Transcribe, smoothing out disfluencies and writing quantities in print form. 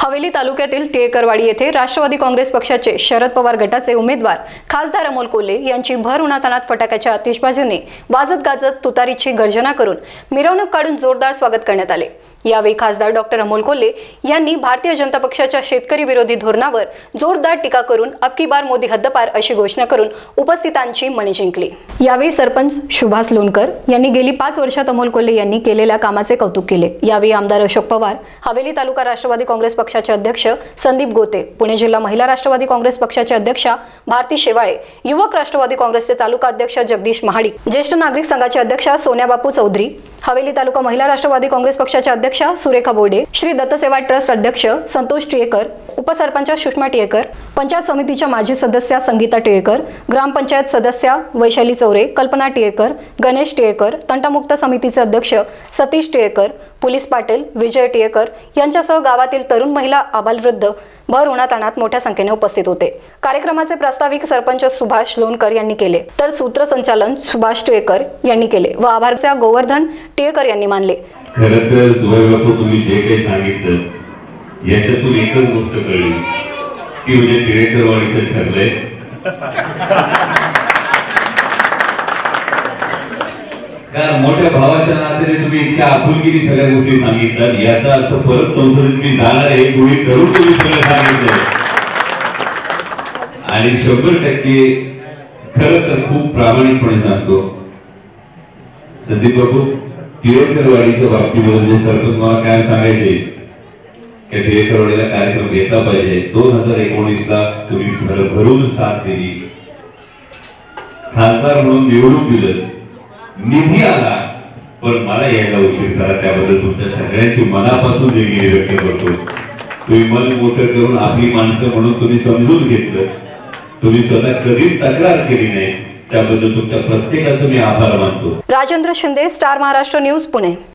हवेली तालुक्यातील टिळेकरवाडी येथे राष्ट्रवादी काँग्रेस पक्षाचे शरद पवार गटाचे उमेदवार खासदार अमोल कोल्हे यांची भर उन्हातान्हात फटाक्याच्या आतिषबाजीने वाजत गाजत तुतारीची गर्जना करून मिरवणूक काढून जोरदार स्वागत करण्यात आले। यावेळी खासदार डॉक्टर अमोल कोल्हे यांनी भारतीय जनता पक्षाच्या शेतकरी विरोधी धोरणावर जोरदार टीका करून अब की बार मोदी हद्दपार अशी घोषणा करून उपस्थितांची मने जिंकली। यावेळी सरपंच सुभाष लोणकर यांनी गेली 5 वर्षात अमोल कोल्हे यांनी केलेल्या कामाचे कौतुक केले। यावेळी आमदार अशोक पवार, हवेली तालुका राष्ट्रवादी काँग्रेस पक्षाचे अध्यक्ष संदीप गोते, पुणे जिल्हा महिला राष्ट्रवादी काँग्रेस पक्षाचे अध्यक्षा भारती शेवाळे, युवक राष्ट्रवादी काँग्रेसचे तालुका अध्यक्ष जगदीश महाडिक, ज्येष्ठ नागरिक संघाचे अध्यक्षा सोन्या बापू चौधरी, हवेली तालुका महिला राष्ट्रवादी काँग्रेस पक्षाच्या अध्यक्षा सुरेखा बोर्डे, श्री दत्तसेवा ट्रस्ट अध्यक्ष संतोष टिळेकर, उपसरपंच सुषमा टिळेकर, पंचायत समितीच्या माजी सदस्या संगीता टिळेकर, ग्रामपंचायत सदस्या वैशाली चौरे, कल्पना टिळेकर, गणेश टिळेकर, तंटामुक्त समितीचे अध्यक्ष सतीश टिळेकर, पोलीस पाटील विजय टिळेकर यांच्यासह गावातील तरुण महिला आबालवृद्ध भर उन्हातान्हात मोठ्या संख्येने उपस्थित होते। कार्यक्रमाचे प्रास्ताविक सरपंच सुभाष लोणकर यांनी केले, तर सूत्रसंचालन सुभाष टिळेकर यांनी केले व आभारच्या गोवर्धन टिळेकर यांनी मानले। खरं तर जुवाई तुम्ही जे काही सांगितलं याच्यातून एकच गोष्ट कळली की म्हणजे टिळेकरवाडीचं ठरलंय। कारण मोठ्या भावाच्या नात्याने तुम्ही इतक्या आपुलकीने सगळ्या गोष्टी सांगितल्यात, याचा अर्थ परत संसदेत मी जाणार आहे गृहीत धरून तुम्ही सगळं सांगितलंय आणि 100% खरं तर खूप प्रामाणिकपणे सांगतो संदीप बाबू, टिळेकरवाडीच्या बाबतीमध्ये सरपंच मला काय सांगायचे की टिळेकरवाडीला कार्यक्रम घेतला पाहिजे। 2019ला तुम्ही भरभरून साथ दिली, खासदार म्हणून निवडून दिलं, निधी आला, पण मला यायला उशीर झाला, त्याबद्दल तुमच्या सगळ्यांची मनापासून देणगी व्यक्त करतो। तुम्ही मन मोठं करून आपली माणसं म्हणून तुम्ही समजून घेतलं, तुम्ही स्वतः कधीच तक्रार केली नाही, त्याबद्दल तुमच्या प्रत्येकाचं मी आभार मानतो। Rajendra Shinde, star Maharashtra news, Pune.